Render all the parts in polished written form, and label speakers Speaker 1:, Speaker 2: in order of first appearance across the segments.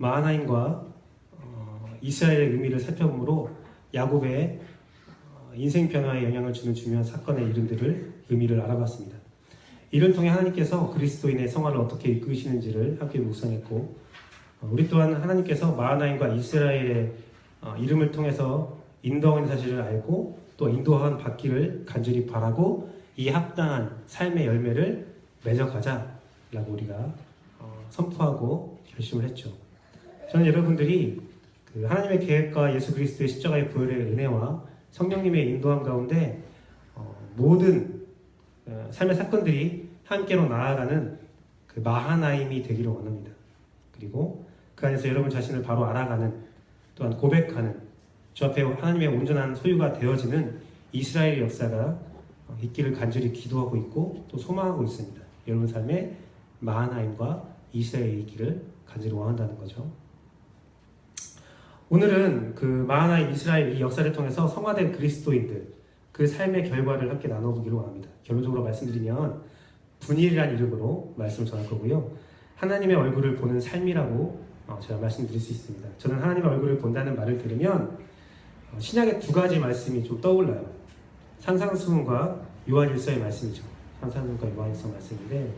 Speaker 1: 마하나임과 이스라엘의 의미를 살펴보므로 야곱의 인생 변화에 영향을 주는 중요한 사건의 이름들을 의미를 알아봤습니다. 이를 통해 하나님께서 그리스도인의 생활을 어떻게 이끄시는지를 함께 묵상했고, 우리 또한 하나님께서 마하나임과 이스라엘의 이름을 통해서 인도하는 사실을 알고 또 인도한 받기를 간절히 바라고 이 합당한 삶의 열매를 맺어가자라고 우리가 선포하고 결심을 했죠. 저는 여러분들이 그 하나님의 계획과 예수 그리스도의 십자가의 보혈의 은혜와 성령님의 인도함 가운데 모든 삶의 사건들이 함께로 나아가는 그 마하나임이 되기를 원합니다. 그리고 그 안에서 여러분 자신을 바로 알아가는, 또한 고백하는, 주 앞에 하나님의 온전한 소유가 되어지는 이스라엘의 역사가 있기를 간절히 기도하고 있고 또 소망하고 있습니다. 여러분 삶에 마하나임과 이스라엘이 있기를 간절히 원한다는 거죠. 오늘은 그 마하나임, 이스라엘 이 역사를 통해서 성화된 그리스도인들, 그 삶의 결과를 함께 나눠보기로 합니다. 결론적으로 말씀드리면 분일이라는 이름으로 말씀을 전할 거고요. 하나님의 얼굴을 보는 삶이라고 제가 말씀드릴 수 있습니다. 저는 하나님의 얼굴을 본다는 말을 들으면 신약의 두 가지 말씀이 좀 떠올라요. 산상수훈과 요한일서의 말씀이죠. 산상수훈과 요한일서 말씀인데,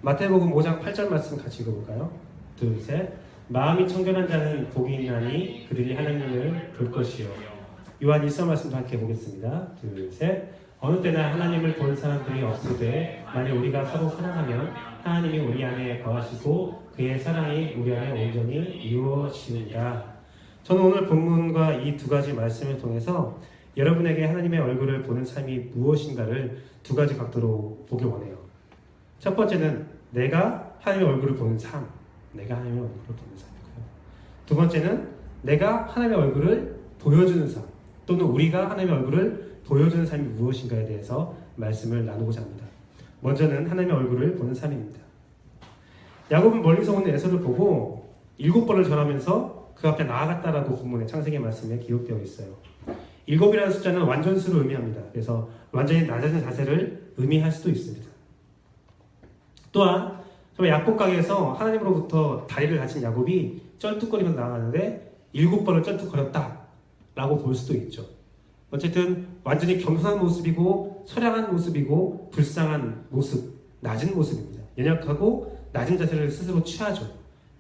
Speaker 1: 마태복음 5장 8절 말씀 같이 읽어볼까요? 둘, 셋. 마음이 청결한 자는 복이 있나니 그들이 하나님을 볼 것이요. 요한일서 말씀도 함께 보겠습니다. 둘, 셋. 어느 때나 하나님을 본 사람들이 없으되 만약 우리가 서로 사랑하면 하나님이 우리 안에 거하시고 그의 사랑이 우리 안에 온전히 이루어지는가. 저는 오늘 본문과 이 두 가지 말씀을 통해서 여러분에게 하나님의 얼굴을 보는 삶이 무엇인가를 두 가지 각도로 보길 원해요. 첫 번째는 내가 하나님의 얼굴을 보는 삶, 내가 하나님의 얼굴을 보는 삶이고요. 두 번째는 내가 하나님의 얼굴을 보여주는 삶, 또는 우리가 하나님의 얼굴을 보여주는 삶이 무엇인가에 대해서 말씀을 나누고자 합니다. 먼저는 하나님의 얼굴을 보는 삶입니다. 야곱은 멀리서 오는 에서를 보고 7번을 절하면서 그 앞에 나아갔다라고 본문의 창세기 말씀에 기록되어 있어요. 7이라는 숫자는 완전수를 의미합니다. 그래서 완전히 낮아진 자세를 의미할 수도 있습니다. 또한 약복강에서 하나님으로부터 다리를 다친 야곱이 쩔뚝거리면서 나아가는데 7번을 쩔뚝거렸다라고 볼 수도 있죠. 어쨌든 완전히 겸손한 모습이고 처량한 모습이고 불쌍한 모습, 낮은 모습입니다. 연약하고 낮은 자세를 스스로 취하죠.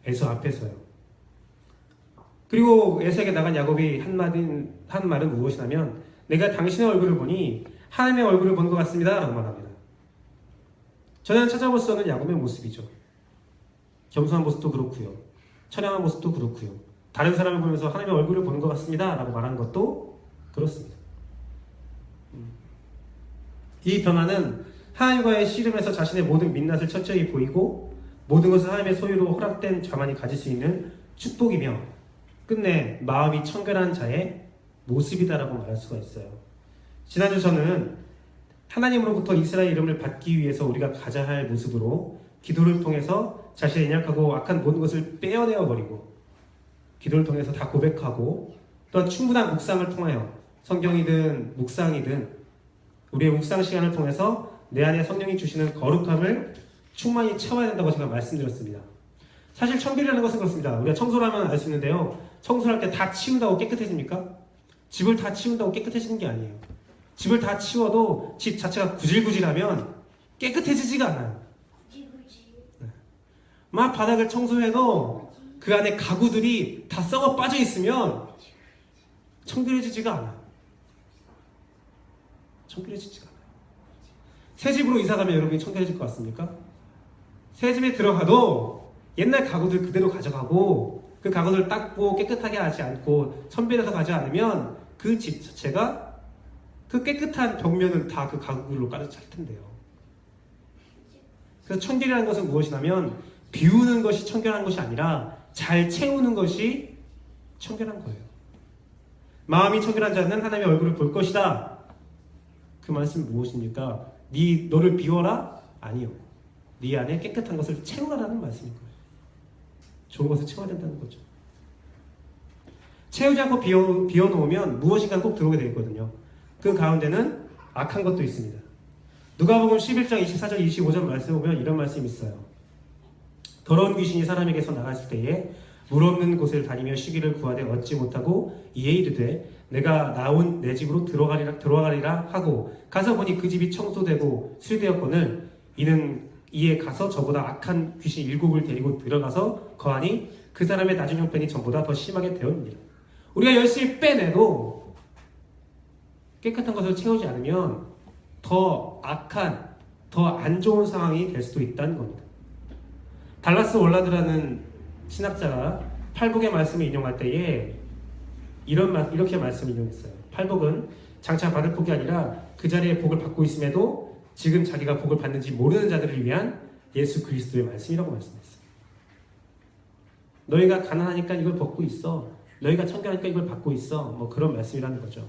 Speaker 1: 에서 앞에서요. 그리고 에서에게 나간 야곱이 한 말은 무엇이냐면 내가 당신의 얼굴을 보니 하나님의 얼굴을 본 것 같습니다 라고 말합니다. 저는 찾아볼 수 없는 야곱의 모습이죠. 겸손한 모습도 그렇고요. 처량한 모습도 그렇고요. 다른 사람을 보면서 하나님의 얼굴을 보는 것 같습니다 라고 말하는 것도 그렇습니다. 이 변화는 하나님과의 씨름에서 자신의 모든 민낯을 철저히 보이고 모든 것을 하나님의 소유로 허락된 자만이 가질 수 있는 축복이며 끝내 마음이 청결한 자의 모습이다라고 말할 수가 있어요. 지난주 저는 하나님으로부터 이스라엘 이름을 받기 위해서 우리가 가져야 할 모습으로 기도를 통해서 자신의 연약하고 악한 모든 것을 빼어내어 버리고 기도를 통해서 다 고백하고 또한 충분한 묵상을 통하여 성경이든 묵상이든 우리의 묵상 시간을 통해서 내 안에 성령이 주시는 거룩함을 충만히 채워야 된다고 제가 말씀드렸습니다. 사실 청결이라는 것은 그렇습니다. 우리가 청소를 하면 알 수 있는데요. 청소를 할 때 다 치운다고 깨끗해집니까? 집을 다 치운다고 깨끗해지는 게 아니에요. 집을 다 치워도 집 자체가 구질구질하면 깨끗해지지가 않아요. 네. 막 바닥을 청소해도 그 안에 가구들이 다 썩어 빠져 있으면 청결해지지가 않아요. 청결해지지가 않아요. 새 집으로 이사 가면 여러분이 청결해질 것 같습니까? 새 집에 들어가도 옛날 가구들 그대로 가져가고 그 가구들을 닦고 깨끗하게 하지 않고 선별해서 가지 않으면 그 집 자체가 그 깨끗한 벽면은 다 그 가구들로 가득 찰 텐데요. 그래서 청결이라는 것은 무엇이냐면 비우는 것이 청결한 것이 아니라 잘 채우는 것이 청결한 거예요. 마음이 청결한 자는 하나님의 얼굴을 볼 것이다. 그 말씀은 무엇입니까? 너를 비워라? 아니요. 네 안에 깨끗한 것을 채우라는 말씀인 거예요. 좋은 것을 채워야 된다는 거죠. 채우지 않고 비워놓으면 무엇인가 꼭 들어오게 되거든요. 그 가운데는 악한 것도 있습니다. 누가복음 11장 24절 25절 말씀을 보면 이런 말씀이 있어요. 더러운 귀신이 사람에게서 나갔을 때에 물 없는 곳을 다니며 쉬기를 구하되 얻지 못하고 이에 이르되 내가 나온 내 집으로 들어가리라 하고 가서 보니 그 집이 청소되고 수리되었거늘 이에 가서 저보다 악한 귀신 7을 데리고 들어가서 거하니 그 사람의 나중 형편이 전보다 더 심하게 되었느니라. 우리가 열심히 빼내도 깨끗한 것을 채우지 않으면 더 악한, 더 안 좋은 상황이 될 수도 있다는 겁니다. 달라스 월라드라는 신학자가 팔복의 말씀을 인용할 때에 이렇게 말씀을 인용했어요. 팔복은 장차 받을 복이 아니라 그 자리에 복을 받고 있음에도 지금 자기가 복을 받는지 모르는 자들을 위한 예수 그리스도의 말씀이라고 말씀했어요. 너희가 가난하니까 이걸 받고 있어. 너희가 청결하니까 이걸 받고 있어. 뭐 그런 말씀이라는 거죠.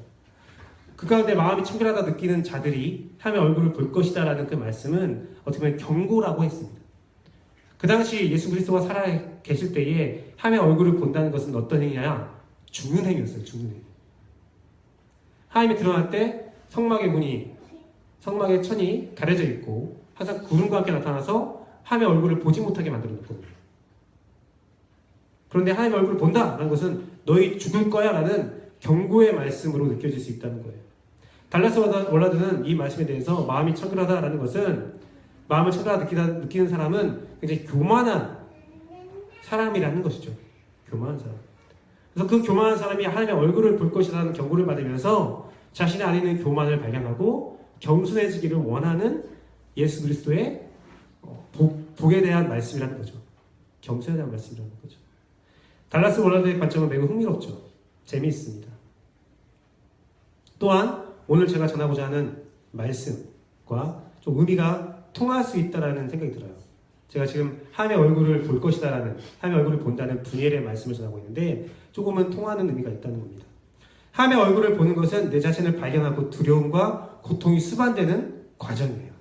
Speaker 1: 그 가운데 마음이 청결하다 느끼는 자들이 하나님의 얼굴을 볼 것이다 라는 그 말씀은 어떻게 보면 경고라고 했습니다. 그 당시 예수 그리스도가 살아 계실 때에 하나님의 얼굴을 본다는 것은 어떤 행위냐? 죽는 행위였어요. 죽는 행위. 하나님이 드러날 때 성막의 천이 가려져 있고 항상 구름과 함께 나타나서 하나님의 얼굴을 보지 못하게 만들어 놓거든요. 그런데 하나님의 얼굴을 본다라는 것은 너희 죽을 거야 라는 경고의 말씀으로 느껴질 수 있다는 거예요. 달라스 월라드는 이 말씀에 대해서 마음이 청결하다라는 것은 마음을 청결하다 느끼는 사람은 굉장히 교만한 사람이라는 것이죠. 교만한 사람. 그래서 그 교만한 사람이 하나님의 얼굴을 볼 것이라는 경고를 받으면서 자신의 안에 있는 교만을 발견하고 겸손해지기를 원하는 예수 그리스도의 복에 대한 말씀이라는 거죠. 겸손에 대한 말씀이라는 거죠. 달라스 월라드의 관점은 매우 흥미롭죠. 재미있습니다. 또한 오늘 제가 전하고자 하는 말씀과 좀 의미가 통할 수 있다라는 생각이 들어요. 제가 지금 하나님의 얼굴을 볼 것이다라는, 하나님의 얼굴을 본다는 분열의 말씀을 전하고 있는데 조금은 통하는 의미가 있다는 겁니다. 하나님의 얼굴을 보는 것은 내 자신을 발견하고 두려움과 고통이 수반되는 과정이에요.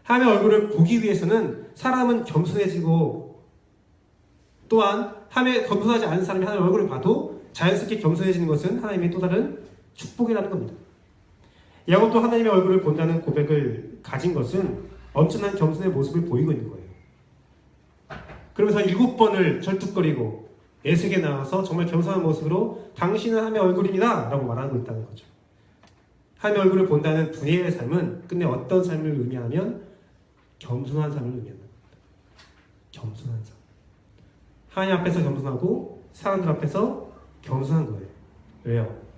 Speaker 1: 하나님의 얼굴을 보기 위해서는 사람은 겸손해지고 또한 겸손하지 않은 사람이 하나님의 얼굴을 봐도 자연스럽게 겸손해지는 것은 하나님의 또 다른 축복이라는 겁니다. 야곱도 하나님의 얼굴을 본다는 고백을 가진 것은 엄청난 겸손의 모습을 보이고 있는 거예요. 그러면서 7번을 절뚝거리고 에색에 나와서 정말 겸손한 모습으로 당신은 하나님의 얼굴입니다 라고 말하고 있다는 거죠. 하나님의 얼굴을 본다는 분예의 삶은 끝내 어떤 삶을 의미하면 겸손한 삶을 의미한다. 겸손한 삶. 하나님 앞에서 겸손하고 사람들 앞에서 겸손한 거예요. 왜요?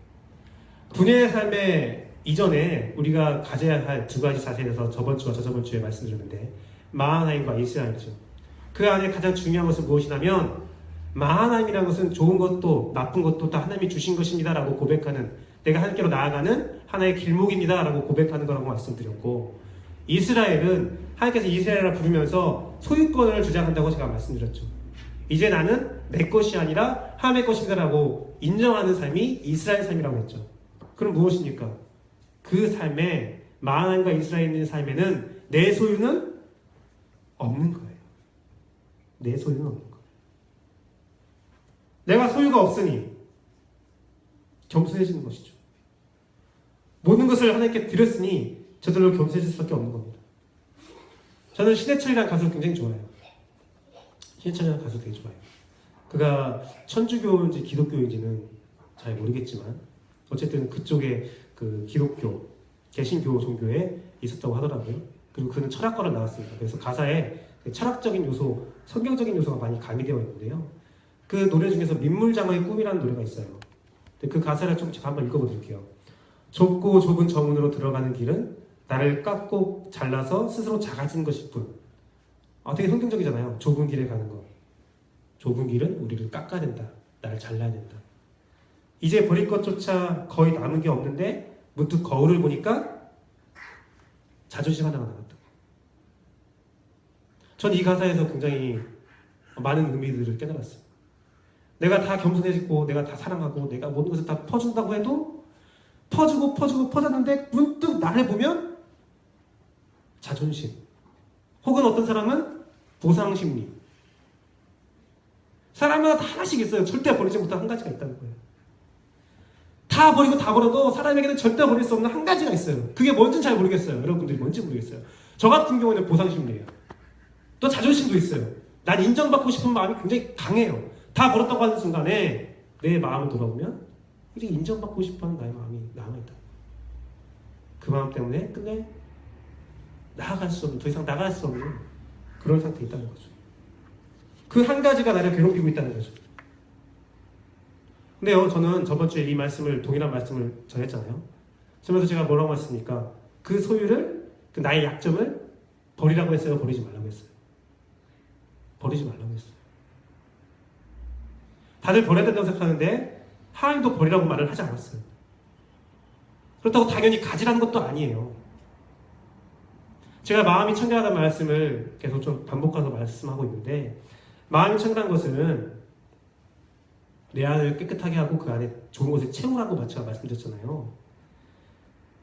Speaker 1: 분예의 삶의 이전에 우리가 가져야 할 2가지 자세에 대해서 저번 주와 저저번 주에 말씀드렸는데 마하나임과 이스라엘이죠. 그 안에 가장 중요한 것은 무엇이냐면 마하나임이라는 것은 좋은 것도 나쁜 것도 다 하나님이 주신 것입니다 라고 고백하는, 내가 하나님께로 나아가는 하나의 길목입니다 라고 고백하는 거라고 말씀드렸고, 이스라엘은 하나님께서 이스라엘을 부르면서 소유권을 주장한다고 제가 말씀드렸죠. 이제 나는 내 것이 아니라 하나님의 것입니다 라고 인정하는 삶이 이스라엘 삶이라고 했죠. 그럼 무엇입니까? 그 삶에 마하나임과 이스라엘의 삶에는 내 소유는 없는 거예요. 내 소유는 없는 거예요. 내가 소유가 없으니 겸손해지는 것이죠. 모든 것을 하나님께 드렸으니 저절로 겸손해질 수밖에 없는 겁니다. 저는 신해철이라는 가수를 굉장히 좋아해요. 신해철이라는 가수 되게 좋아해요. 그가 천주교인지 기독교인지는 잘 모르겠지만 어쨌든 그쪽에 그 기독교, 개신교 종교에 있었다고 하더라고요. 그리고 그는 철학과를 나왔습니다. 그래서 가사에 철학적인 요소, 성경적인 요소가 많이 가미되어 있는데요. 그 노래 중에서 민물장어의 꿈이라는 노래가 있어요. 그 가사를 좀 제가 한번 읽어보드릴게요. 좁고 좁은 정문으로 들어가는 길은 나를 깎고 잘라서 스스로 작아진 것일 뿐. 되게 성경적이잖아요. 좁은 길에 가는 거. 좁은 길은 우리를 깎아야 된다. 나를 잘라야 된다. 이제 버릴 것조차 거의 남은 게 없는데 문득 거울을 보니까 자존심 하나가 남았다. 전 이 가사에서 굉장히 많은 의미들을 깨달았어요. 내가 다 겸손해지고 내가 다 사랑하고 내가 모든 것을 다 퍼준다고 해도 퍼졌는데 문득 나를 보면 자존심, 혹은 어떤 사람은 보상심리. 사람마다 다 하나씩 있어요. 절대 버리지 못한 한 가지가 있다는 거예요. 다 버리고 다 버려도 사람에게는 절대 버릴 수 없는 한 가지가 있어요. 그게 뭔지는 잘 모르겠어요. 여러분들이 뭔지 모르겠어요. 저 같은 경우는 보상심리예요. 또 자존심도 있어요. 난 인정받고 싶은 마음이 굉장히 강해요. 다 버렸다고 하는 순간에 내 마음을 돌아보면 이제 인정받고 싶어하는 나의 마음이 남아있다. 그 마음 때문에 끝내 나아갈 수 없는, 더 이상 나아갈 수 없는 그런 상태에 있다는 거죠. 그 한 가지가 나를 괴롭히고 있다는 거죠. 근데요, 저는 저번 주에 이 말씀을, 동일한 말씀을 전했잖아요. 그러면서 제가 뭐라고 했습니까? 그 소유를, 그 나의 약점을 버리라고 했어요? 버리지 말라고 했어요? 버리지 말라고 했어요. 다들 버려야 된다고 생각하는데 하나님도 버리라고 말을 하지 않았어요. 그렇다고 당연히 가지라는 것도 아니에요. 제가 마음이 청결하다는 말씀을 계속 좀 반복해서 말씀하고 있는데, 마음이 청결한 것은 내 안을 깨끗하게 하고 그 안에 좋은 것을 채우라고 제가 말씀드렸잖아요.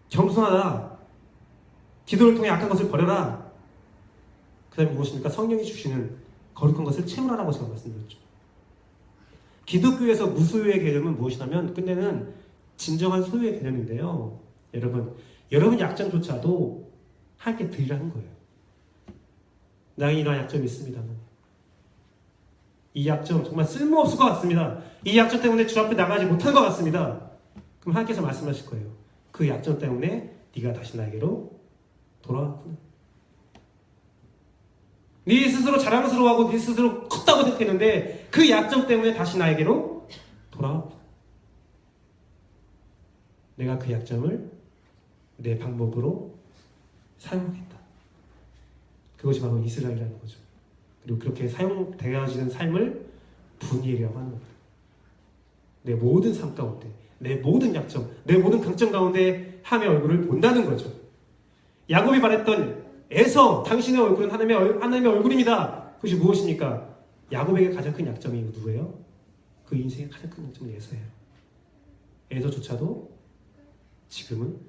Speaker 1: 겸손하다, 기도를 통해 악한 것을 버려라, 그 다음에 무엇입니까? 성령이 주시는 거룩한 것을 채우라라고 제가 말씀드렸죠. 기독교에서 무소유의 개념은 무엇이냐면 끝내는 진정한 소유의 개념인데요. 여러분 약점조차도 함께 드리라는 거예요. 나에게 이러한 약점이 있습니다만, 이 약점 정말 쓸모없을 것 같습니다. 이 약점 때문에 주 앞에 나가지 못한 것 같습니다. 그럼 하나님께서 말씀하실 거예요. 그 약점 때문에 네가 다시 나에게로 돌아왔구나. 네 스스로 자랑스러워하고 네 스스로 컸다고 생각했는데 그 약점 때문에 다시 나에게로 돌아왔구나. 내가 그 약점을 내 방법으로 사용하겠다. 그것이 바로 이스라엘이라는 거죠. 그리고 그렇게 사용되어지는 삶을 분이라고 하는 겁니다. 내 모든 삶 가운데, 내 모든 약점, 내 모든 강점 가운데 하나님의 얼굴을 본다는 거죠. 야곱이 말했던 에서, 당신의 얼굴은 하나님의 얼굴입니다. 그것이 무엇입니까? 야곱에게 가장 큰 약점이 누구예요? 그 인생의 가장 큰 약점은 에서예요. 에서조차도 지금은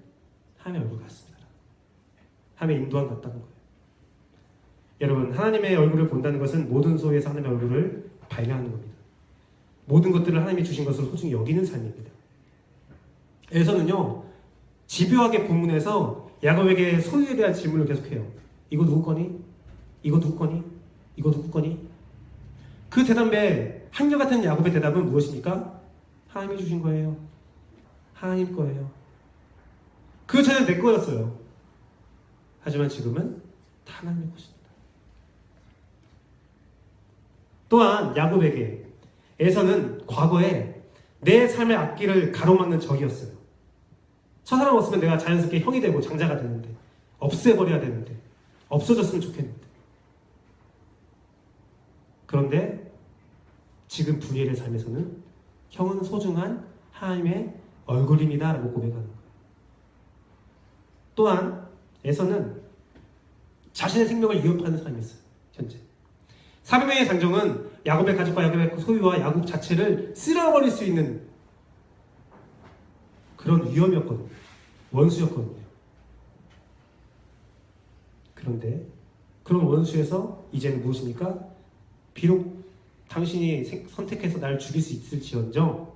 Speaker 1: 하나님의 얼굴 같습니다. 하나님의 인도함 같다는 거예요. 여러분, 하나님의 얼굴을 본다는 것은 모든 소유에서 하나님의 얼굴을 발견하는 겁니다. 모든 것들을 하나님이 주신 것을 소중히 여기는 삶입니다. 에서는요, 집요하게 본문에서 야곱에게 소유에 대한 질문을 계속해요. 이거 누구 거니? 이거 누구 거니? 이거 누구 거니? 그 대답에 한결같은 야곱의 대답은 무엇입니까? 하나님이 주신 거예요. 하나님 거예요. 그 전에는 내 거였어요. 하지만 지금은 다 하나님의 것입니다. 또한 야곱에게 에서는 과거에 내 삶의 앞길을 가로막는 적이었어요. 저 사람 없으면 내가 자연스럽게 형이 되고 장자가 되는데, 없애버려야 되는데, 없어졌으면 좋겠는데. 그런데 지금 부엘의 삶에서는 형은 소중한 하나님의 얼굴입니다 라고 고백하는 거예요. 또한 에서는 자신의 생명을 위협하는 삶이 있어요. 현재 사명의 장정은 야곱의 가족과 야곱의 소유와 야곱 자체를 쓸어버릴 수 있는 그런 위험이었거든요. 원수였거든요. 그런데 그런 원수에서 이제는 무엇입니까? 비록 당신이 선택해서 나를 죽일 수 있을지언정,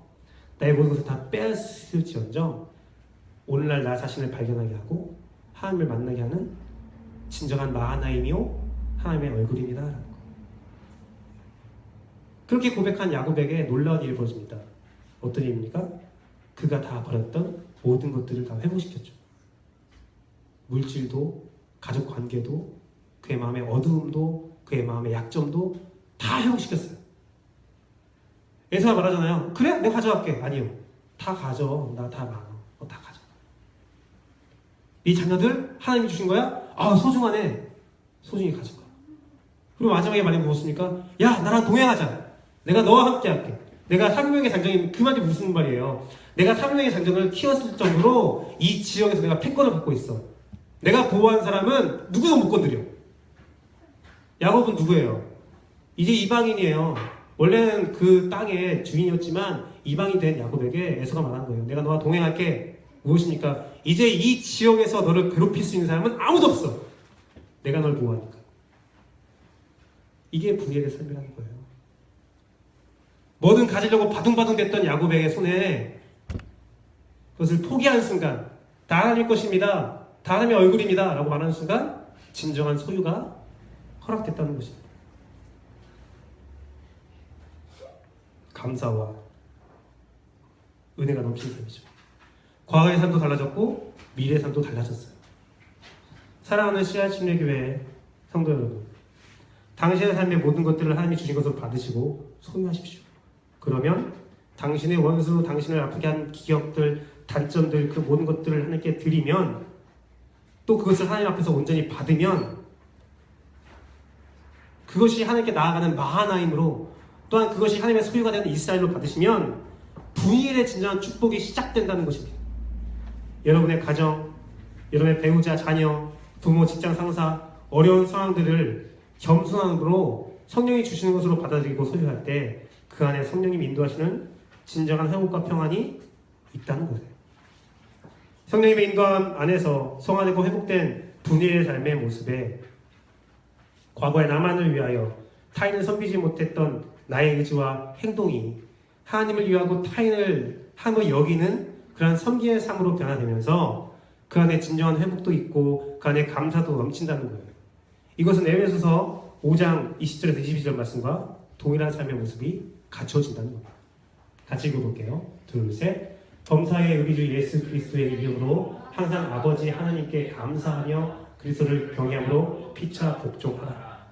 Speaker 1: 나의 모든 것을 다 빼앗을지언정, 오늘날 나 자신을 발견하게 하고 하나님을 만나게 하는 진정한 마하나임이요 하나님의 얼굴입니다. 그렇게 고백한 야곱에게 놀라운 일이 벌어집니다. 어떤 일입니까? 그가 다 버렸던 모든 것들을 다 회복시켰죠. 물질도, 가족 관계도, 그의 마음의 어두움도, 그의 마음의 약점도 다 회복시켰어요. 에서가 말하잖아요. 그래? 내가 가져갈게. 아니요. 다 가져. 나 다 많아. 다 가져. 네 자녀들 하나님이 주신 거야? 아, 소중하네. 소중히 가져가. 그리고 마지막에 말이 무엇입니까? 야, 나랑 동행하자. 내가 너와 함께 할게. 내가 3명의 장정이, 그 말이 무슨 말이에요? 내가 3명의 장정을 키웠을 정도로 이 지역에서 내가 패권을 갖고 있어. 내가 보호한 사람은 누구도 못 건드려. 야곱은 누구예요? 이제 이방인이에요. 원래는 그 땅의 주인이었지만 이방이 된 야곱에게 에서가 말한 거예요. 내가 너와 동행할게. 무엇입니까? 이제 이 지역에서 너를 괴롭힐 수 있는 사람은 아무도 없어. 내가 널 보호하니까. 이게 분열의 삶이라는 거예요. 뭐든 가지려고 바둥바둥 됐던 야곱의 손에 그것을 포기하는 순간, 다 하나님의 것입니다. 다 하나님의 얼굴입니다. 라고 말하는 순간 진정한 소유가 허락됐다는 것입니다. 감사와 은혜가 넘치는 삶이죠. 과거의 삶도 달라졌고 미래의 삶도 달라졌어요. 사랑하는 씨앗침례교회 성도 여러분, 당신의 삶의 모든 것들을 하나님이 주신 것으로 받으시고 소유하십시오. 그러면 당신의 원수, 당신을 아프게 한 기억들, 단점들, 그 모든 것들을 하나님께 드리면, 또 그것을 하나님 앞에서 온전히 받으면, 그것이 하나님께 나아가는 마하나임으로, 또한 그것이 하나님의 소유가 되는 이스라엘로 받으시면 분일의 진정한 축복이 시작된다는 것입니다. 여러분의 가정, 여러분의 배우자, 자녀, 부모, 직장 상사, 어려운 상황들을 겸손함으로 성령이 주시는 것으로 받아들이고 소유할 때 그 안에 성령님이 인도하시는 진정한 회복과 평안이 있다는 거예요. 성령님의 인도함 안에서 성화되고 회복된 분일의 삶의 모습에 과거의 나만을 위하여 타인을 섬기지 못했던 나의 의지와 행동이 하나님을 위하고 타인을 함을 여기는 그러한 섬기의 삶으로 변화되면서 그 안에 진정한 회복도 있고 그 안에 감사도 넘친다는 거예요. 이것은 에베소서 5장 20절에서 22절 말씀과 동일한 삶의 모습이 갖춰진다는 겁니다. 같이 읽어볼게요. 둘, 셋. 범사의 우리 주 예수 그리스도의 이름으로 항상 아버지 하나님께 감사하며 그리스도를 경외함으로 피차 복종하라.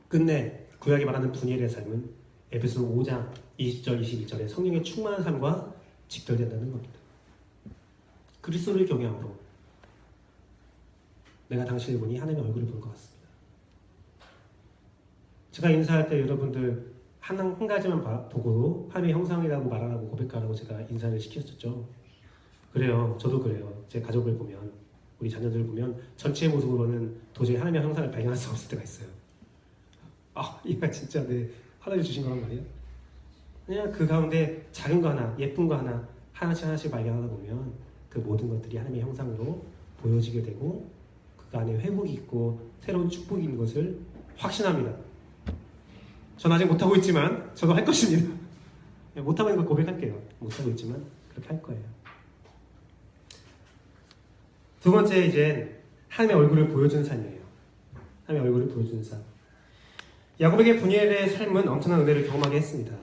Speaker 1: 끝내 구약이 말하는 분일의 삶은 에베소 5장 20절 22절의 성령의 충만한 삶과 직결된다는 겁니다. 그리스도를 경외함으로 내가 당신을 보니 하나님의 얼굴을 본 것 같습니다. 제가 인사할 때 여러분들 한 가지만 보고도 하나님의 형상이라고 말하라고 고백하라고 제가 인사를 시켰었죠. 그래요. 저도 그래요. 제 가족을 보면, 우리 자녀들을 보면 전체의 모습으로는 도저히 하나님의 형상을 발견할 수 없을 때가 있어요. 아, 얘가 진짜 내 하나님 주신 거란 말이에요. 그냥 그 가운데 작은 거 하나, 예쁜 거 하나, 하나씩 발견하다 보면 그 모든 것들이 하나님의 형상으로 보여지게 되고 그 안에 회복이 있고 새로운 축복이 있는 것을 확신합니다. 전 아직 못하고 있지만 저도 할 것입니다. 못하고 있는 거 고백할게요. 못하고 있지만 그렇게 할 거예요. 두 번째, 이제 하나님의 얼굴을 보여주는 삶이에요. 하나님의 얼굴을 보여주는 삶. 야곱에게 분이엘의 삶은 엄청난 은혜를 경험하게 했습니다.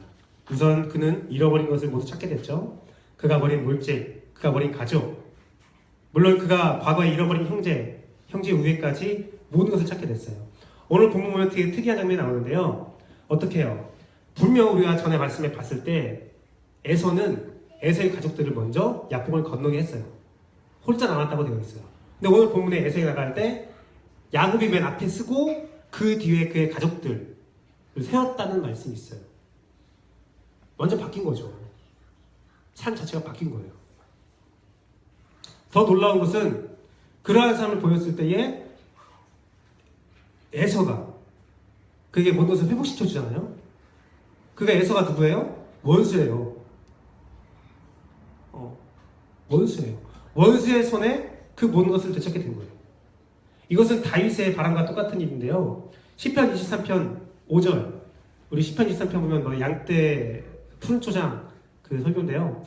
Speaker 1: 우선 그는 잃어버린 것을 모두 찾게 됐죠. 그가 버린 물질, 그가 버린 가족, 물론 그가 과거에 잃어버린 형제 우애까지 모든 것을 찾게 됐어요. 오늘 본문 보면 되게 특이한 장면이 나오는데요. 어떻게 해요? 분명 우리가 전에 말씀에 봤을 때 에서는 에서의 가족들을 먼저 야복을 건너게 했어요. 홀자 남았다고 되어 있어요. 근데 오늘 본문에 에서가 나갈 때 야곱이 맨 앞에 쓰고 그 뒤에 그의 가족들을 세웠다는 말씀이 있어요. 완전 바뀐 거죠. 삶 자체가 바뀐 거예요. 더 놀라운 것은 그러한 삶을 보였을 때에 에서가 그에게 모든 것을 회복시켜 주잖아요. 그가 에서가 누구예요? 원수예요. 원수예요. 원수의 손에 그 모든 것을 되찾게 된 거예요. 이것은 다윗의 바람과 똑같은 일인데요. 시편 23편 5절, 우리 시편 23편 보면 양떼 푸른 초장 그 설교인데요.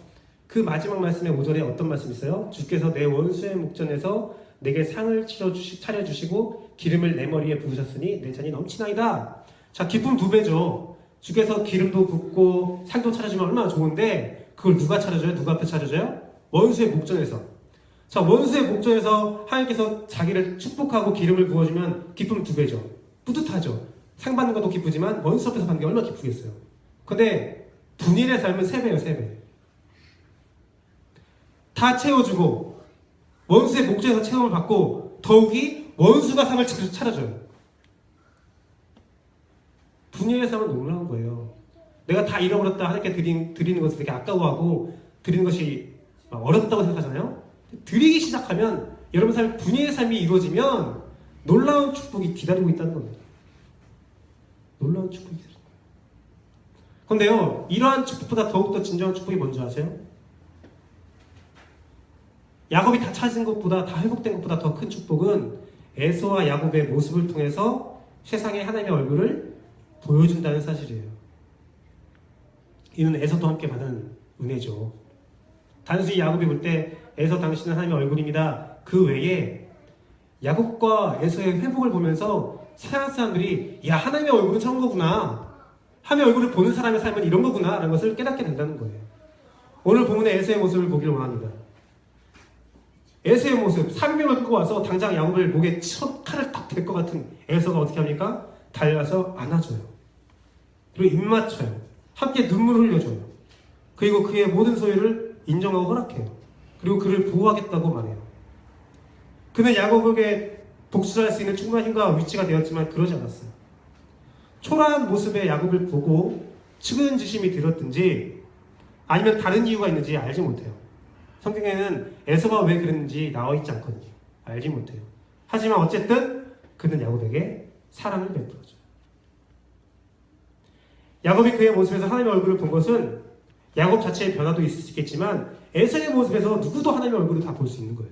Speaker 1: 그 마지막 말씀의 5절에 어떤 말씀이 있어요? 주께서 내 원수의 목전에서 내게 상을 차려주시고 기름을 내 머리에 부으셨으니 내 잔이 넘치나이다. 자, 기쁨 두 배죠. 주께서 기름도 붓고 상도 차려주면 얼마나 좋은데 그걸 누가 차려줘요? 누가 앞에 차려줘요? 원수의 목전에서. 자, 원수의 목전에서 하나님께서 자기를 축복하고 기름을 부어주면 기쁨 두 배죠. 뿌듯하죠. 상 받는 것도 기쁘지만 원수 앞에서 받는 게 얼마나 기쁘겠어요. 근데 분일의 삶은 세 배예요, 세 배. 다 채워주고 원수의 목전에서 체험을 받고 더욱이 원수가 상을 차려줘요. 분일의 삶은 놀라운 거예요. 내가 다 잃어버렸다 하나님께 드리는 것을 되게 아까워하고 드리는 것이 어렵다고 생각하잖아요. 드리기 시작하면 여러분 삶 분일의 삶이 이루어지면 놀라운 축복이 기다리고 있다는 겁니다. 놀라운 축복이 기다리고 있어요. 그런데요, 이러한 축복보다 더욱더 진정한 축복이 뭔지 아세요? 야곱이 다 찾은 것보다, 다 회복된 것보다 더 큰 축복은 에서와 야곱의 모습을 통해서 세상에 하나님의 얼굴을 보여준다는 사실이에요. 이는 에서도 함께 받은 은혜죠. 단순히 야곱이 볼 때 에서 당신은 하나님의 얼굴입니다. 그 외에 야곱과 에서의 회복을 보면서 세상 사람들이 야, 하나님의 얼굴은 저런 거구나, 하나님의 얼굴을 보는 사람의 삶은 이런 거구나 라는 것을 깨닫게 된다는 거예요. 오늘 본문의 에서의 모습을 보기를 원합니다. 에서의 모습, 사명을 끌고 와서 당장 야곱을 목에 첫 칼을 딱 댈 것 같은 에서가 어떻게 합니까? 달려서 안아줘요. 그리고 입 맞춰요. 함께 눈물을 흘려줘요. 그리고 그의 모든 소유를 인정하고 허락해요. 그리고 그를 보호하겠다고 말해요. 그는 야곱에게 복수할 수 있는 충분한 힘과 위치가 되었지만 그러지 않았어요. 초라한 모습의 야곱을 보고 측은지심이 들었든지 아니면 다른 이유가 있는지 알지 못해요. 성경에는 에서가 왜 그랬는지 나와 있지 않거든요. 알지 못해요. 하지만 어쨌든 그는 야곱에게 사랑을 베풀어줘요. 야곱이 그의 모습에서 하나님의 얼굴을 본 것은 야곱 자체의 변화도 있을 수 있겠지만 에서의 모습에서 누구도 하나님의 얼굴을 다 볼 수 있는 거예요.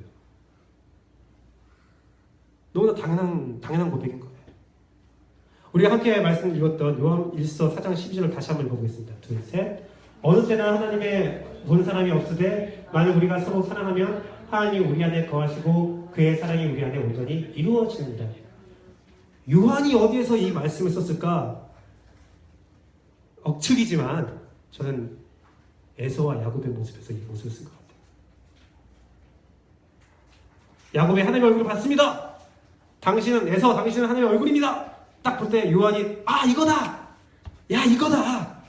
Speaker 1: 너무나 당연한 고백인 거예요. 우리가 함께 말씀을 읽었던 요한일서 4장 12절을 다시 한번 읽어보겠습니다. 둘, 셋. 어느 때나 하나님의 본 사람이 없으되 만약 우리가 서로 사랑하면 하나님이 우리 안에 거하시고 그의 사랑이 우리 안에 온전히 이루어지느니라. 요한이 어디에서 이 말씀을 썼을까? 억측이지만 저는 에서와 야곱의 모습에서 이 모습을 쓴 것 같아요. 야곱의 하나님의 얼굴을 봤습니다. 당신은 에서, 당신은 하나님의 얼굴입니다. 딱 볼 때 요한이 이거다! 야, 이거다!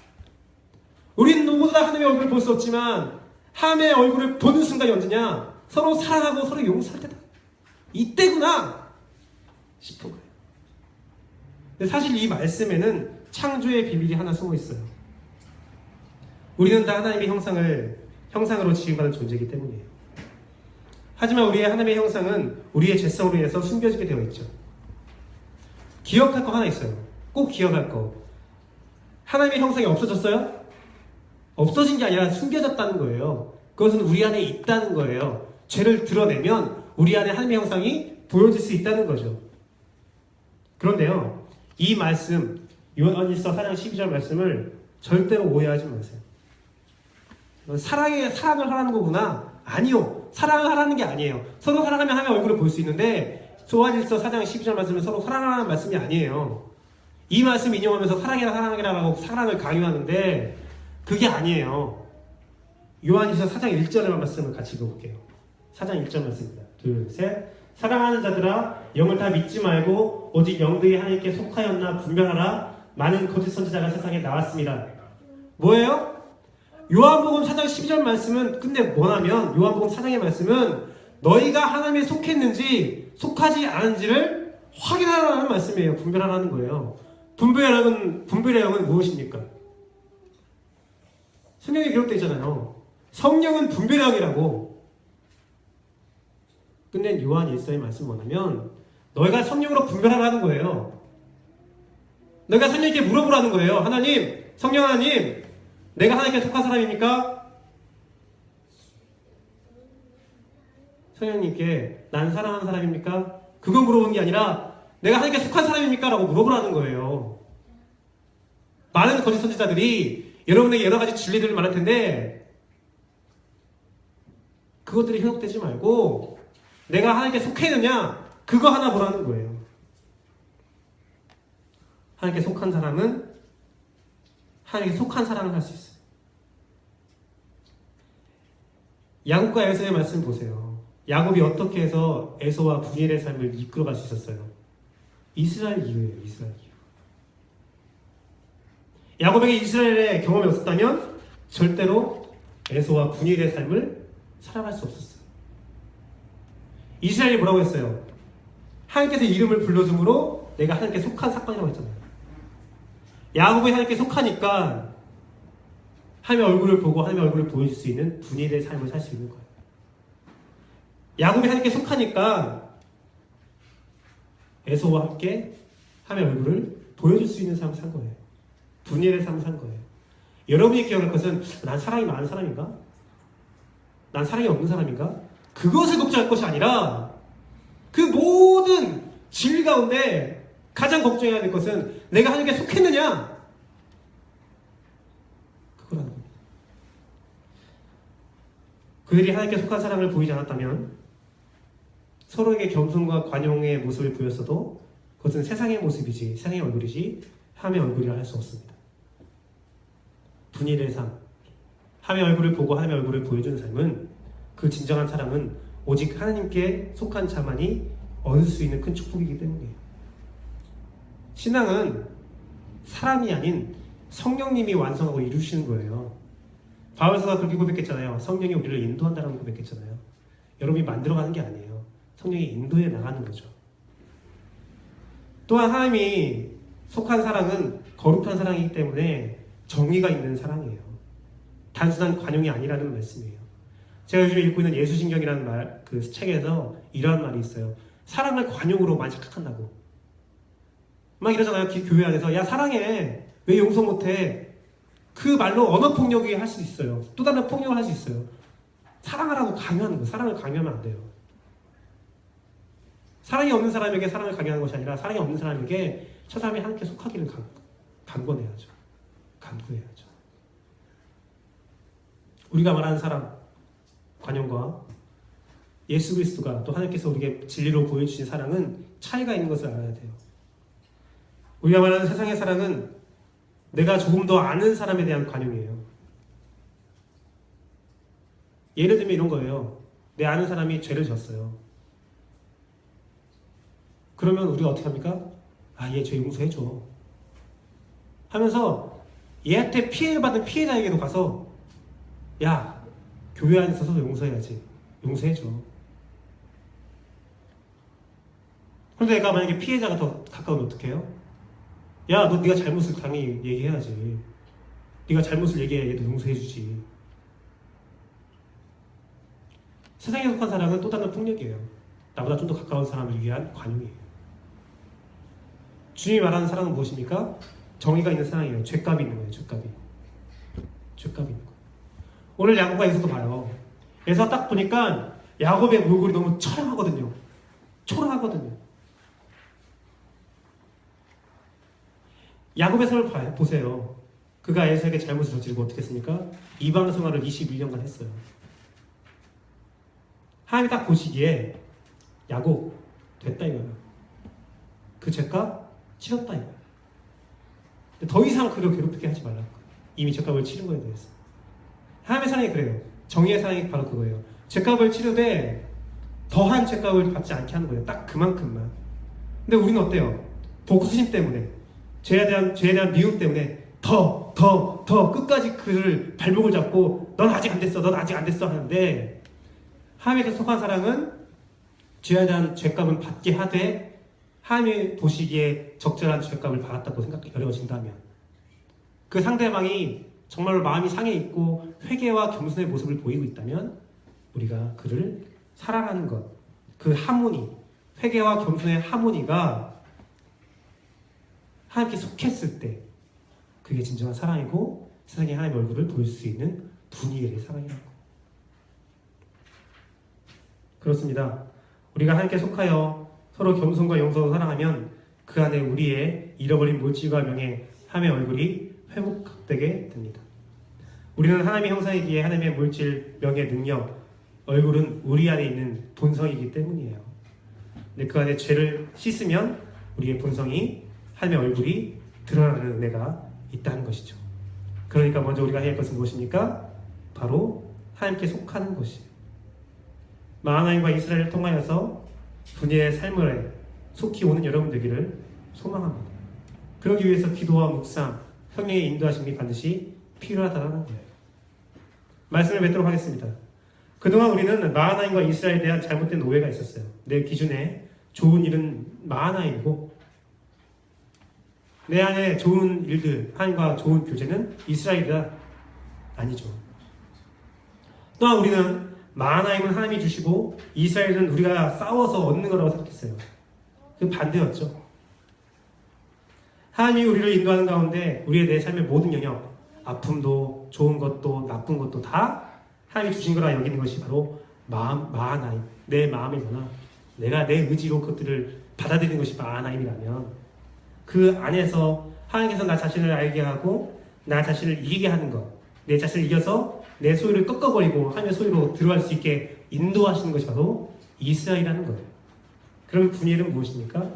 Speaker 1: 우리는 모두 다 하나님의 얼굴을 볼 수 없지만 하나님의 얼굴을 보는 순간이 언제냐? 서로 사랑하고 서로 용서할 때다. 이때구나! 싶은 거예요. 근데 사실 이 말씀에는 창조의 비밀이 하나 숨어 있어요. 우리는 다 하나님의 형상으로 지음받은 존재이기 때문이에요. 하지만 우리의 하나님의 형상은 우리의 죄성으로 인해서 숨겨지게 되어 있죠. 기억할 거 하나 있어요. 꼭 기억할 거. 하나님의 형상이 없어졌어요? 없어진 게 아니라 숨겨졌다는 거예요. 그것은 우리 안에 있다는 거예요. 죄를 드러내면 우리 안에 하나님의 형상이 보여질 수 있다는 거죠. 그런데요, 이 말씀, 요한일서 4장 12절 말씀을 절대로 오해하지 마세요. 사랑을 하라는 거구나. 아니요. 사랑을 하라는 게 아니에요. 서로 사랑하면 하나님의 얼굴을 볼 수 있는데 요한일서 4장 12절 말씀은 서로 사랑하라는 말씀이 아니에요. 이 말씀 인용하면서 사랑해라라고 사랑을 강요하는데 그게 아니에요. 요한일서 4장 1절의 말씀을 같이 읽어볼게요. 4장 1절 말씀입니다. 둘, 셋. 사랑하는 자들아, 영을 다 믿지 말고 오직 영들이 하나님께 속하였나 분별하라. 많은 거짓 선지자가 세상에 나왔습니다. 뭐예요? 요한복음 4장 12절 말씀은 근데 뭐냐면 요한복음 4장의 말씀은 너희가 하나님에 속했는지 속하지 않은지를 확인하라는 말씀이에요. 분별하라는 거예요. 분별의 영은 무엇입니까? 성경에 기록되어 있잖아요. 성령은 분별의 영이라고. 근데 요한 1서의 말씀은 뭐냐면 너희가 성령으로 분별하라는 거예요. 너희가 성령님께 물어보라는 거예요. 하나님, 성령 하나님, 내가 하나님께 속한 사람입니까? 성령님께 난 사랑하는 사람입니까? 그거 물어보는 게 아니라 내가 하나님께 속한 사람입니까? 라고 물어보라는 거예요. 많은 거짓 선지자들이 여러분에게 여러 가지 진리들을 말할 텐데 그것들이 현혹되지 말고 내가 하나님께 속해 있느냐? 그거 하나 보라는 거예요. 하나님께 속한 사람은 하나님께 속한 사랑을 할 수 있어요. 야곱과 에서의 말씀 보세요. 야곱이 어떻게 해서 에서와 분일의 삶을 이끌어갈 수 있었어요? 이스라엘 이후예요. 이스라엘 이후. 야곱에게 이스라엘의 경험이 없었다면 절대로 에서와 분일의 삶을 살아갈 수 없었어요. 이스라엘이 뭐라고 했어요? 하나님께서 이름을 불러줌으로 내가 하나님께 속한 사건이라고 했잖아요. 야곱이 하나님께 속하니까 하나님의 얼굴을 보고 하나님의 얼굴을 보여줄 수 있는 분일의 삶을 살 수 있는 거예요. 야곱이 하나님께 속하니까 에서와 함께 하나님의 얼굴을 보여줄 수 있는 삶을 산 거예요. 분일의 삶을 산 거예요. 여러분이 기억할 것은 난 사랑이 많은 사람인가? 난 사랑이 없는 사람인가? 그것을 걱정할 것이 아니라 그 모든 진리 가운데 가장 걱정해야 될 것은 내가 하나님께 속했느냐? 그거라는 겁니다. 그들이 하나님께 속한 사랑을 보이지 않았다면 서로에게 겸손과 관용의 모습을 보였어도 그것은 세상의 모습이지, 세상의 얼굴이지 함의 얼굴이라 할 수 없습니다. 분일의 삶, 함의 얼굴을 보고 함의 얼굴을 보여주는 삶은, 그 진정한 사랑은 오직 하나님께 속한 자만이 얻을 수 있는 큰 축복이기 때문이에요. 신앙은 사람이 아닌 성령님이 완성하고 이루시는 거예요. 바울서가 그렇게 고백했잖아요. 성령이 우리를 인도한다라고 고백했잖아요. 여러분이 만들어가는 게 아니에요. 성령이 인도해 나가는 거죠. 또한 하나님이 속한 사랑은 거룩한 사랑이기 때문에 정의가 있는 사랑이에요. 단순한 관용이 아니라는 말씀이에요. 제가 요즘에 읽고 있는 예수신경이라는 그 책에서 이러한 말이 있어요. 사랑을 관용으로만 착각한다고. 막 이러잖아요. 교회 안에서. 야, 사랑해. 왜 용서 못해? 그 말로 언어폭력이 할 수 있어요. 또 다른 폭력을 할 수 있어요. 사랑하라고 강요하는 거예요. 사랑을 강요하면 안 돼요. 사랑이 없는 사람에게 사랑을 강요하는 것이 아니라, 사랑이 없는 사람에게 저 사람이 하나님께 속하기를 간구해야죠. 간구해야죠. 우리가 말하는 사랑, 관용과 예수 그리스도가 또 하나님께서 우리에게 진리로 보여주신 사랑은 차이가 있는 것을 알아야 돼요. 우리가 말하는 세상의 사랑은 내가 조금 더 아는 사람에 대한 관용이에요. 예를 들면 이런 거예요. 내 아는 사람이 죄를 졌어요. 그러면 우리가 어떻게 합니까? 아, 얘 죄 용서해줘 하면서 얘한테 피해를 받은 피해자에게도 가서, 야, 교회 안에 있어서 용서해야지. 용서해줘. 그런데 내가 만약에 피해자가 더 가까우면 어떡해요? 야, 너 네가 잘못을 당연히 얘기해야지. 네가 잘못을 얘기해야 얘도 용서해주지. 세상에 속한 사랑은 또 다른 폭력이에요. 나보다 좀 더 가까운 사람을 위한 관용이에요. 주님이 말하는 사랑은 무엇입니까? 정의가 있는 사랑이에요. 죗값이 있는 거예요. 죗값이 있는 거예요. 오늘 야고보에서도 봐요. 그래서 딱 보니까 야곱의 몰골이 너무 초라하거든요. 야곱의 삶을 보세요. 그가 에서에게 잘못을 저지르고 어떻게 했습니까? 이방 생활을 21년간 했어요. 하나님이 딱 보시기에 야곱 됐다 이거예요. 그 죄값 치렀다 이거예요. 더 이상 그를 괴롭히게 하지 말라고. 이미 죄값을 치른 거에 대해서. 하나님의 사랑이 그래요. 정의의 사랑이 바로 그거예요. 죄값을 치르되 더한 죄값을 받지 않게 하는 거예요. 딱 그만큼만. 근데 우리는 어때요? 복수심 때문에, 죄에 대한 미움 때문에 더 끝까지 그를 발목을 잡고 넌 아직 안 됐어 하는데, 하나님께 속한 사랑은 죄에 대한 죄값은 받게 하되 하나님이 보시기에 적절한 죄값을 받았다고 여겨진다면, 그 상대방이 정말로 마음이 상해 있고 회개와 겸손의 모습을 보이고 있다면 우리가 그를 사랑하는 것, 그 하모니, 회개와 겸손의 하모니가 하나님께 속했을 때 그게 진정한 사랑이고 세상에 하나님의 얼굴을 보일 수 있는 분위기의 사랑이라고. 그렇습니다. 우리가 하나님께 속하여 서로 겸손과 용서로 사랑하면 그 안에 우리의 잃어버린 물질과 명예, 하나님의 얼굴이 회복되게 됩니다. 우리는 하나님의 형상이기에 하나님의 물질, 명예, 능력, 얼굴은 우리 안에 있는 본성이기 때문이에요. 근데 그 안에 죄를 씻으면 우리의 본성이, 하나님의 얼굴이 드러나는 은혜가 있다는 것이죠. 그러니까 먼저 우리가 해야 할 것은 무엇입니까? 바로 하나님께 속하는 것이에요. 하나님과 이스라엘을 통하여서 분야의 삶을 속히 오는 여러분 되기를 소망합니다. 그러기 위해서 기도와 묵상, 성령의 인도하심이 반드시 필요하다는 거예요. 말씀을 맺도록 하겠습니다. 그동안 우리는 마하나임과 이스라엘에 대한 잘못된 오해가 있었어요. 내 기준에 좋은 일은 마하나임이고 내 안에 좋은 일들, 하나님과 좋은 교제는 이스라엘이다. 아니죠. 또한 우리는 마하나임은 하나님이 주시고 이스라엘은 우리가 싸워서 얻는 거라고 생각했어요. 그 반대였죠. 하나님이 우리를 인도하는 가운데 우리의 내 삶의 모든 영역, 아픔도 좋은 것도 나쁜 것도 다 하나님이 주신 거라 여기는 것이 바로 마하나임, 내 마음의 변화, 내가 내 의지로 그것들을 받아들이는 것이 마하나임이라면 그 안에서 하나님께서 나 자신을 알게 하고 나 자신을 이기게 하는 것, 내 자신을 이겨서 내 소유를 꺾어버리고 하나님의 소유로 들어갈 수 있게 인도하시는 것이 바로 이스라엘이라는 거예요. 그럼 분일은 무엇입니까?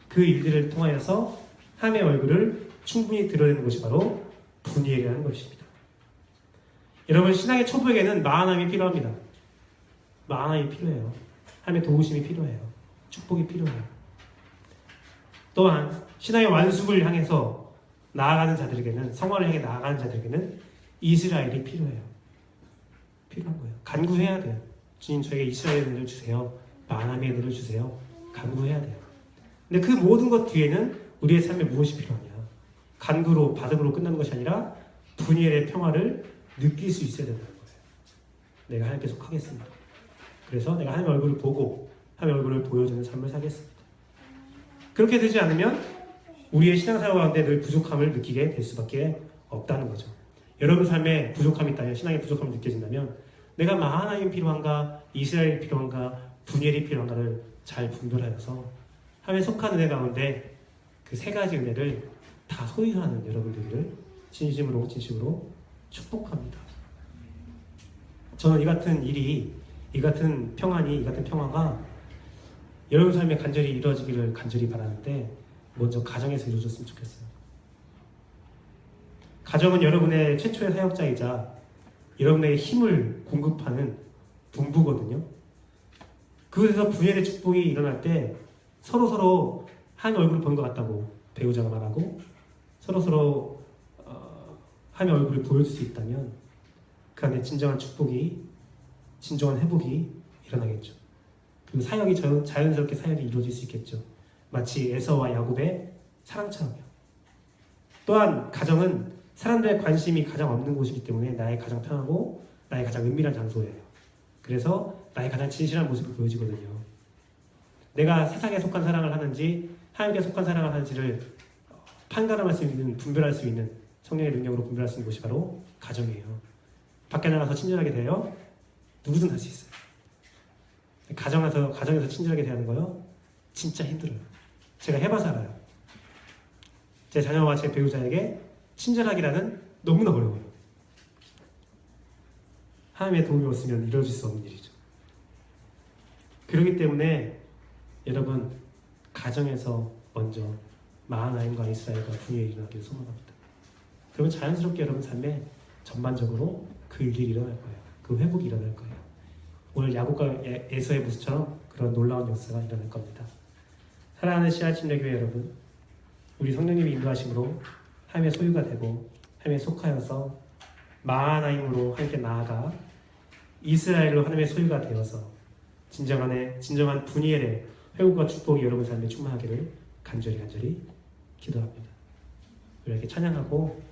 Speaker 1: 그 일들을 통하여서 하나님의 얼굴을 충분히 드러내는 것이 바로 분일이라는 것입니다. 여러분, 신앙의 초보에게는 마하나임이 필요합니다. 마하나임이 필요해요. 하나님의 도우심이 필요해요. 축복이 필요해요. 또한 신앙의 완숙을 향해서 나아가는 자들에게는, 성화를 향해 나아가는 자들에게는 이스라엘이 필요해요. 필요한 거예요. 간구해야 돼요. 주님, 저에게 이스라엘의 은혜를 주세요. 마하나임의 은혜를 주세요. 간구해야 돼요. 근데 그 모든 것 뒤에는 우리의 삶에 무엇이 필요하냐? 간구로, 받음으로 끝나는 것이 아니라 분일의 평화를 느낄 수 있어야 된다는 거예요. 내가 하나님께 속하겠습니다. 그래서 내가 하나님의 얼굴을 보고 하나님의 얼굴을 보여주는 삶을 살겠습니다. 그렇게 되지 않으면 우리의 신앙생활 가운데 늘 부족함을 느끼게 될 수밖에 없다는 거죠. 여러분 삶에 부족함이 있다면, 신앙의 부족함이 느껴진다면 내가 마하나임이 필요한가, 이스라엘이 필요한가, 분열이 필요한가를 잘 분별하여서 하나님의 속한 은혜 가운데 그 세 가지 은혜를 다 소유하는 여러분들을 진심으로 축복합니다. 저는 이 같은 일이, 이 같은 평안이, 이 같은 평화가 여러분 삶에 간절히 이루어지기를 간절히 바라는데 먼저 가정에서 이루어졌으면 좋겠어요. 가정은 여러분의 최초의 사역자이자 여러분의 힘을 공급하는 분부거든요. 그곳에서 분열의 축복이 일어날 때 서로서로 한 얼굴을 본 것 같다고 배우자가 말하고 서로서로 한 얼굴을 보여줄 수 있다면 그 안에 진정한 축복이, 진정한 회복이 일어나겠죠. 그리고 사역이 자연스럽게 사역이 이루어질 수 있겠죠. 마치 에서와 야곱의 사랑처럼요. 또한 가정은 사람들의 관심이 가장 없는 곳이기 때문에 나의 가장 편하고 나의 가장 은밀한 장소예요. 그래서 나의 가장 진실한 모습을 보여주거든요. 내가 세상에 속한 사랑을 하는지 하나님께 속한 사랑을 하는지를 판단할 수 있는, 분별할 수 있는 성령의 능력으로 분별할 수 있는 곳이 바로 가정이에요. 밖에 나가서 친절하게 대해요. 누구든 할 수 있어요. 가정에서 친절하게 대하는 거요. 진짜 힘들어요. 제가 해봐서 알아요. 제 자녀와 제 배우자에게 친절하기라는 너무나 어려워요. 하나님의 도움이 없으면 이루어질 수 없는 일이죠. 그렇기 때문에 여러분, 가정에서 먼저 마하나임과 이스라엘과 분열이 일어나기를 소망합니다. 그러면 자연스럽게 여러분 삶에 전반적으로 그 일이 일어날 거예요. 그 회복이 일어날 거예요. 오늘 야곱과 에서의 모습처럼 그런 놀라운 역사가 일어날 겁니다. 사랑하는 씨앗침례교회 여러분, 우리 성령님이 인도하심으로 하나님의 소유가 되고 하나님의 속하여서 마하나임으로 하나님께 나아가 이스라엘로 하나님의 소유가 되어서 진정한 분이엘의 회복과 축복이 여러분 삶에 충만하기를 간절히 기도합니다. 우리 이렇게 찬양하고